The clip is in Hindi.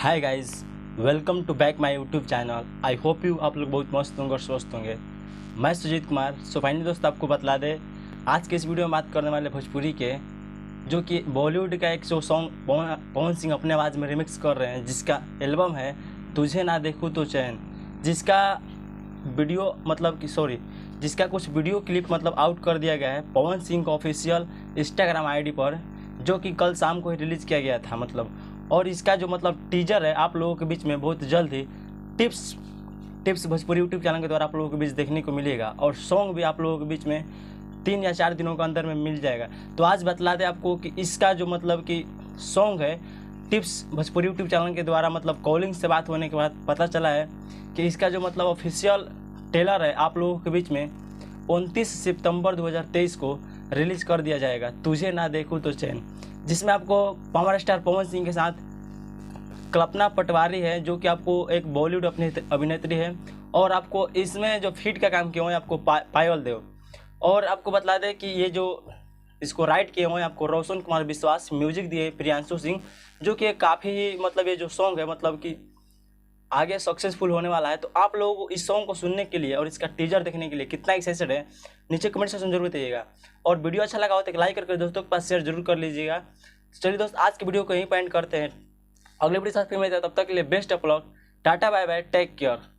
Hi guys, welcome to back my YouTube channel. I hope you आप लोग बहुत मस्त होंगे और स्वस्थ होंगे। मैं सुजीत कुमार। सो फाइनली दोस्त आपको बतला दे, आज के इस वीडियो में बात करने वाले भोजपुरी के जो कि बॉलीवुड का एक सॉन्ग पवन सिंह अपने आवाज़ में रिमिक्स कर रहे हैं, जिसका एल्बम है तुझे ना देखूँ तो चैन, जिसका वीडियो जिसका कुछ वीडियो क्लिप आउट कर दिया गया है पवन सिंह का ऑफिशियल इंस्टाग्राम आईडी पर, जो कि कल शाम को ही रिलीज़ किया गया था। और इसका जो टीजर है आप लोगों के बीच में बहुत जल्द ही टिप्स भोजपुरी यूट्यूब चैनल के द्वारा आप लोगों के बीच देखने को मिलेगा, और सॉन्ग भी आप लोगों के बीच में 3 या 4 दिनों के अंदर में मिल जाएगा। तो आज बतला दें आपको कि इसका जो कि सॉन्ग है, टिप्स भोजपुरी यूट्यूब चैनल के द्वारा कॉलिंग से बात होने के बाद पता चला है कि इसका जो ऑफिशियल ट्रेलर है आप लोगों के बीच में 29 सितंबर 2023 को रिलीज़ कर दिया जाएगा, तुझे ना देखूँ तो चैन, जिसमें आपको पावर स्टार पवन सिंह के साथ कल्पना पटवारी है, जो कि आपको एक बॉलीवुड अभिनेत्री है, और आपको इसमें जो फीड का काम किया हुआ है आपको पायल देव। और आपको बतला दें कि ये जो इसको राइट किए हुए हैं आपको रोशन कुमार विश्वास, म्यूजिक दिए प्रियांशु सिंह, जो कि काफ़ी ये जो सॉन्ग है कि आगे सक्सेसफुल होने वाला है। तो आप लोगों को इस सॉन्ग को सुनने के लिए और इसका टीजर देखने के लिए कितना एक्साइटेड है, नीचे कमेंट सेक्शन जरूर बताइएगा। और वीडियो अच्छा लगा हो तो एक लाइक करके दोस्तों के पास शेयर जरूर कर लीजिएगा। चलिए दोस्त, आज की वीडियो को यहीं पे एंड करते हैं। अगले वीडियो के साथ फिर मिलते हैं, तब तक के लिए best of luck, tata bye bye, take care.